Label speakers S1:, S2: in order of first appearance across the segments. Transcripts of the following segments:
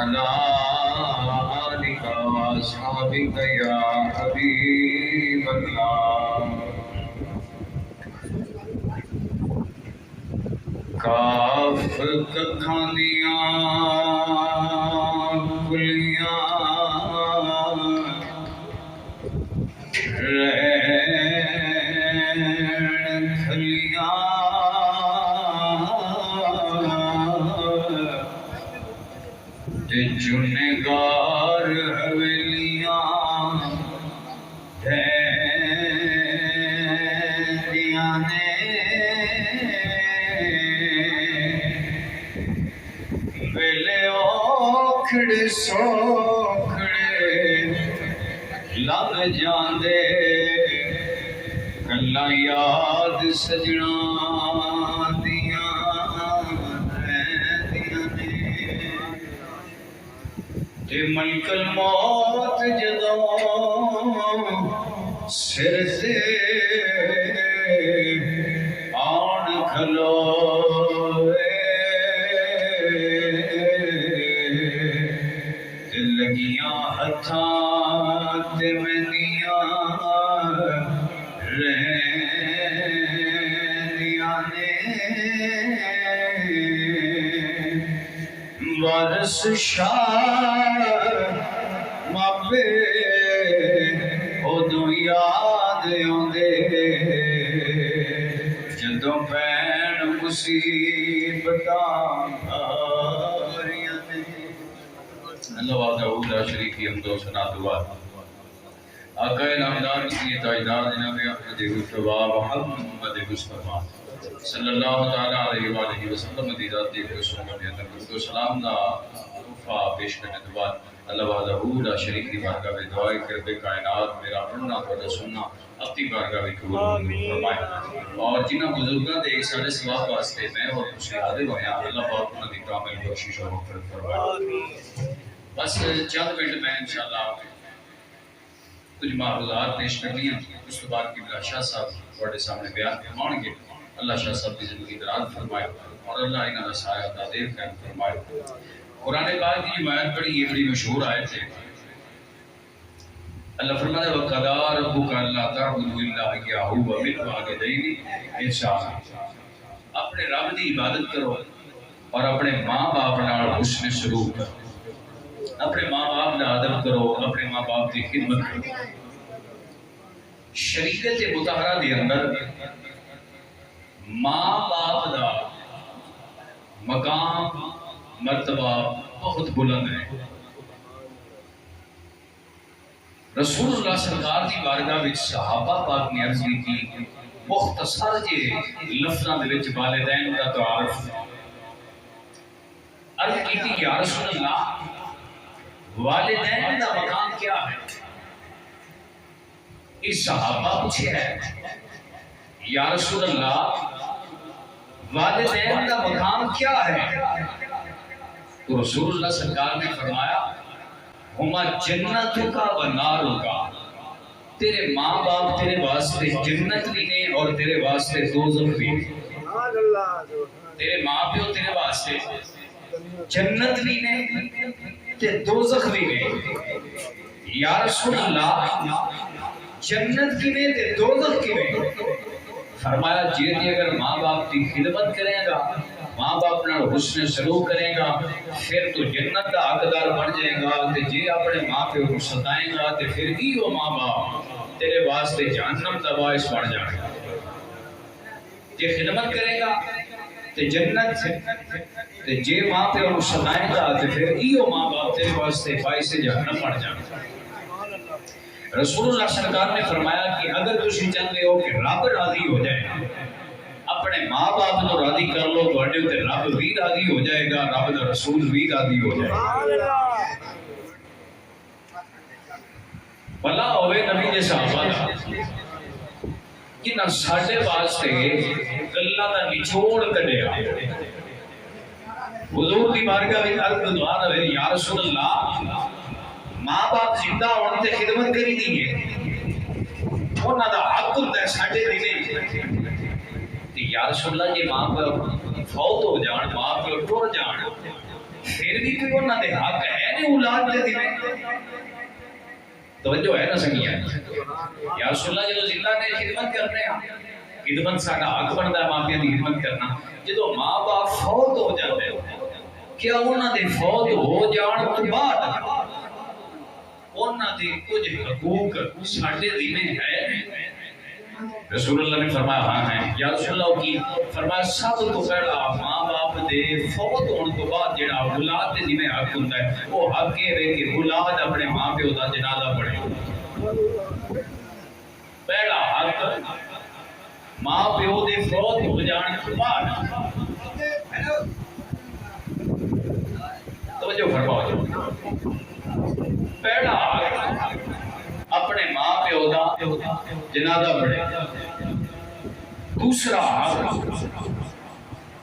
S1: وعلى آلك وأصحابك يا حبيب الله کاف ککھانیاں کلیاں رین کھلیاں تے چنگار حویلیاں دیاں نے ویلے اوکھڑے سوکھڑے لنگ جاندے گلاں یاد سجنا دیاں رہندیاں نے تے ملک الموت جدوں سر تے آن کھلوے لگیاں ہتھاں تے مہندیاں رہندیاں نے وارث شاہ مابے ادوں یاد آندے جدوں بھین مصیبتاں آریاں نے اللہ وحدہ لا شریک کی حمد و ثنا دعا آقا نامدار کی تاجدار جناب احمد مصطفیٰ محمد مصطفیٰ صلی اللہ تعالی علیہ وآلہ وسلم دی ذات دی خصوصیت میں درود و سلام دا تحفہ پیش کرنے کے بعد اللہ وحدہ لا شریک کی بارگاہ میں دعا کرتے کائنات میرا پڑھنا اور سننا اپنی بارگاہ میں قبول فرمائے اور جنہاں بزرگاں دے سارے ثواب واسطے میں اور خوشی حاضر ہویا اللہ پاک انہاں دی کامل بخشش و مغفرت فرمائے بس چند منٹ میں انشاءاللہ کچھ معروضات پیش کرنی ہیں اس کے بعد قبلہ شاہ صاحب بڑے سامنے بیان فرمائیں گے اللہ شاہ صاحب کی زندگی دراز فرمائے اور اللہ انہاں کا سایہ تعدیر قائم فرمائے قرآن پاک کی جو آیت پڑھی یہ بڑی مشہور آیت ہے اللہ فرماتا ہے وَقَضَىٰ رَبُّكَ أَلَّا تَعْبُدُوا إِلَّا إِيَّاهُ وَبِالْوَالِدَيْنِ إِحْسَانًا اپنے رب دی عبادت کرو اور اپنے ماں باپ نال حسن سلوک کرو اپنے ماں باپ کا ادب کرو اپنے ماں باپ کی خدمت کرو شریعت مطہرہ دے اندر ماں باپ دا مقام مرتبہ بہت بلند ہے رسول اللہ سرکار دی بارگاہ وچ صحابہ پاک نے عرض کی مختصر جے لفظاں دے وچ والدین دا تعارف عرض کی یا رسول اللہ والدین دا مقام کیا ہے اس صحابہ پوچھے ہے یا رسول اللہ والدین دا مقام کیا ہے تو رسول اللہ سرکار نے فرمایا ہما جنت کا و نار کا تیرے ماں باپ تیرے واسطے جنت بھی نے اور تیرے واسطے دوزخ بھی تیرے ماں پیو تیرے واسطے جنت بھی نے تے دوزخ بھی نے یا رسول اللہ جنت کی میں تے دوزخ کی میں فرمایا جی اگر ماں باپ کی خدمت کرے گا ماں باپ نال حسن سلوک کرے گا پھر تو جنت کا حقدار بن جائے گا تے جے اپنے ماں پیو کو ستائے گا تے پھر ہی وہ ماں باپ تیرے واسطے جہنم کا باعث بن جائے گا جے خدمت کرے گا تے جنت تے جے ماں پیو کو ستائے گا تے پھر ہی وہ ماں باپ تیرے واسطے باعث جہنم بن جائے گا رسول اللہ سرکار نے فرمایا کہ اگر تسی چاہتے ہو کہ رب راضی ہو جائے اپنے ماں باپ کو راضی کر لو تو رب بھی راضی ہو جائے گا رب دا رسول بھی راضی ہو جائے گا بھلا ہوئے نبی دے صحابہ دا کہ نہ ساڈے واسطے گلاں دا نچوڑ کڈیا حضور دی بارگاہ وچ عرض دعا ہے یا رسول اللہ ماں باپ زندہ ہونے تے خدمت کری دی ہے انہاں دا حق ہوندا ہے ساڈے دینے تے یا رسول اللہ جے ماں فوت ہو جان ماں پیو ٹر جان پھر بھی کوئی انہاں دے حق ہے نہیں اولاد دے دیویں توجہ ہے نا سنگیا یا رسول اللہ جدو زندہ نے خدمت کرنے ہیں خدمت ساڈا حق بنتا ہے ماں پیو کی خدمت کرنا جدو ماں باپ فوت ہو جاتے کیا انہاں دے فوت ہو جان تو بعد انہاں دے کچھ حقوق ساڈے ذمہ ہے رسول اللہ نے فرمایا ہاں ہے یا رسول اللہ کی فرمایا سب تو پہلا ماں باپ دے فوت ہونے تو بعد جڑا اولاد دے ذمہ حق ہوندا ہے وہ حق ہے کہ اولاد اپنے ماں پیو دا جنازہ پڑھے پہلا حق ماں پیو دے فوت ہو جان تو بعد توجہ فرماؤ پہلا حق اپنے ماں پیو دا جنازہ پڑھے دوسرا حق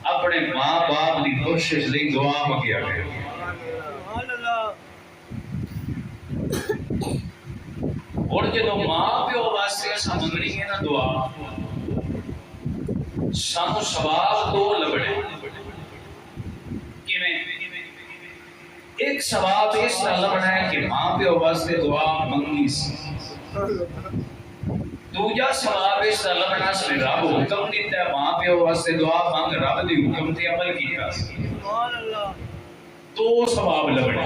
S1: اپنے ماں باپ دی بخشش لئی دعا منگیا کرے اور جدو ماں پیو واسطے اساں منگنی ہے نا دعا سانو ثواب دو لبڑے کیویں ایک ثواب اس طرح لبنا ہے کہ ماں پیو واسطے دعا منگنی دوجا ثواب اس طرح لبنا سے رب حکم دیتا ہے ماں پیو واسطے دعا مانگ رب دی حکم تے عمل کیتا دو ثواب لبنا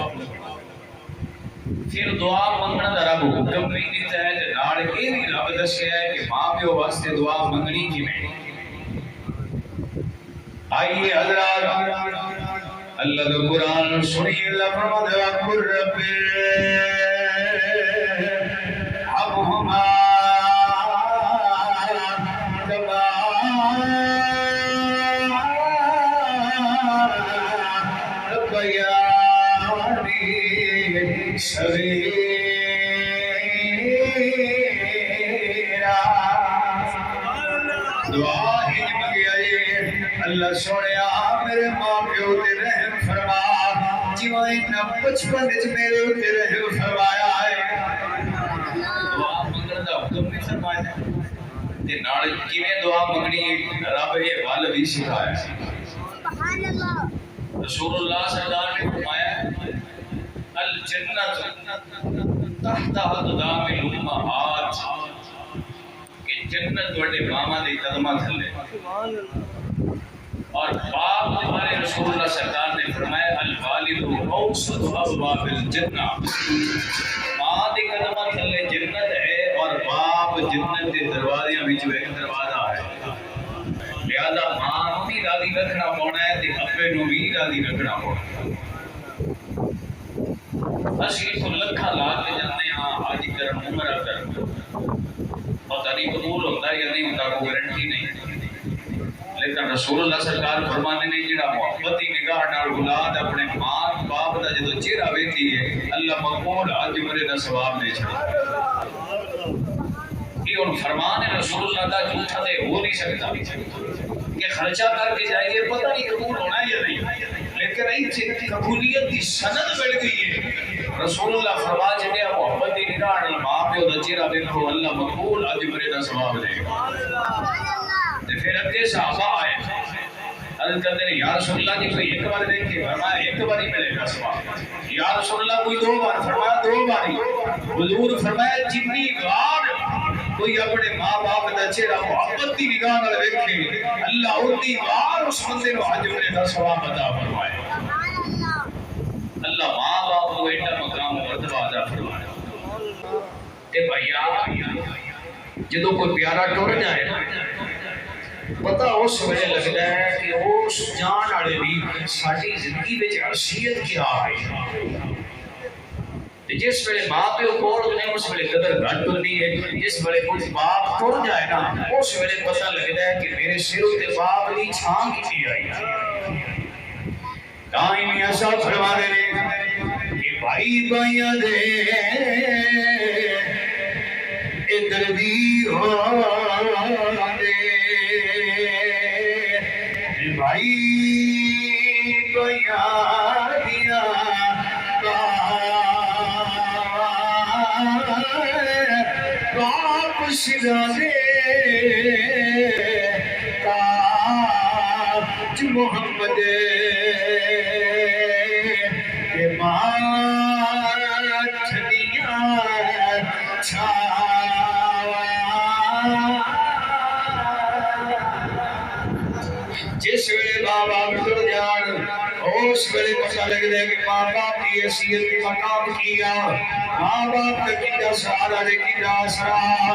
S1: پھر دعا منگنا دا رب حکم نہیں دیتا ہے تے نال اے بھی رب دسیا ہے کہ ماں پیو واسطے دعا منگنی کیویں آئیے حضرات اللہ کا قرآن سنیے اللہ فرماتا ہے قل رب ارحمہما کما ربیانی صغیرا دعا ہی منگیا اللہ سوڑیا میرے ماں پیو تے رحم فرما جیویں نہ بچپن وچ میرے تے رحم فرمایا ہے دعا منگن دا حکم نہیں فرمایا تے نال کیویں دعا منگنی ہے رب یہ ول بھی سکھایا سبحان اللہ رسول اللہ سرکار نے فرمایا الجنت تحت اقدام الامہات کہ جنت تواڈے ماما دے قدماں تھلے سبحان اللہ اور باپ ہمارے رسول اللہ سرکار نے فرمایا الوالد اوسط ابواب الجنہ ماں دے قدماں تھلے جنت ہے اور باپ جنت دے دروازے وچ ایک دروازہ ہے لہذا ماں نوں بھی راضی رکھنا پونا ہے تے ابے نوں بھی راضی رکھنا پونا اسی تو لکھا لا کے جانے ہاں حج کرن عمرہ کرن پتہ نہیں قبول ہوتا یا نہیں ہوتا کوئی گارنٹی نہیں لیکن رسول اللہ سرکار فرمانے نے جڑا محبت دی نگاہ نال اولاد اپنے ماں باپ دا جدوں چہرہ ویکھی ہے اللہ مقبول حج عمرے دا ثواب دے چھڑے یہ ان فرمان رسول اللہ دا جھوٹا تے ہو نہیں سکتا کہ خرچہ کر کے جائیے پتہ نہیں قبول ہونا یا نہیں لیکن ایتھے قبولیت دی سند مل گئی ہے رسول اللہ فرما چھڈیا محبت دی نگاہ نال ماں پیو دا چہرہ ویکھو اللہ مقبول حج عمرے دا ثواب دے گا پھر اگے صحابہ آئے عرض کرتے ہیں یا رسول اللہ جی کوئی ایک بار دیکھے فرمایا ایک بار ہی ملے گا ثواب یا رسول اللہ کوئی دو بار فرمایا دو بار ہی حضور فرمایا جتنی بار کوئی اپنے ماں باپ دا چہرہ محبت دی نگاہ نال ویکھے اللہ اتنی بار اس بندے نو حج عمرے دا ثواب عطا فرمائے اللہ ماں باپ کو ایڈا مقام مرتبہ عطا فرمائے تے بھائیا جدوں کوئی پیارا ٹر جائے نا پتہ اس ویلے لگتا ہے کہ اس جان والے بھی ساری زندگی وچ حیثیت کیا ہے جس ویلے ماں پیو کول ہوندے اس ویلے قدر گھٹ ہوندی ہے جس ویلے کوئی باپ ٹر جائے نا اس ویلے پتہ لگتا ہے کہ میرے سر تے باپ دی چھان کیتی آئی تائیں ایسا فرمانے نے کہ بھائی بھائیاں دے ادھر دی ہو دے بھائی بھائیاں دیا باپ سلا دے تاج محمد کے ماں
S2: چھڑیاں چھاواں جس ویلے ماں باپ ٹر جان اس ویلے پتہ لگتا ہے کہ ماں باپ کی حیثیت کی مقام کیا ماں باپ کا کتا سہارا دے کتا سرا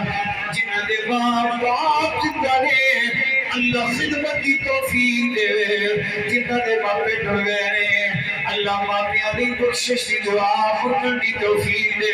S2: جنہ دے ماں باپ زندہ نے اللہ خدمت کی توفیق دے جنہ دے باپے ٹر گئے نے اللہ ماں پیاں دی بخشش دی دعا فرمن دی توفیق دے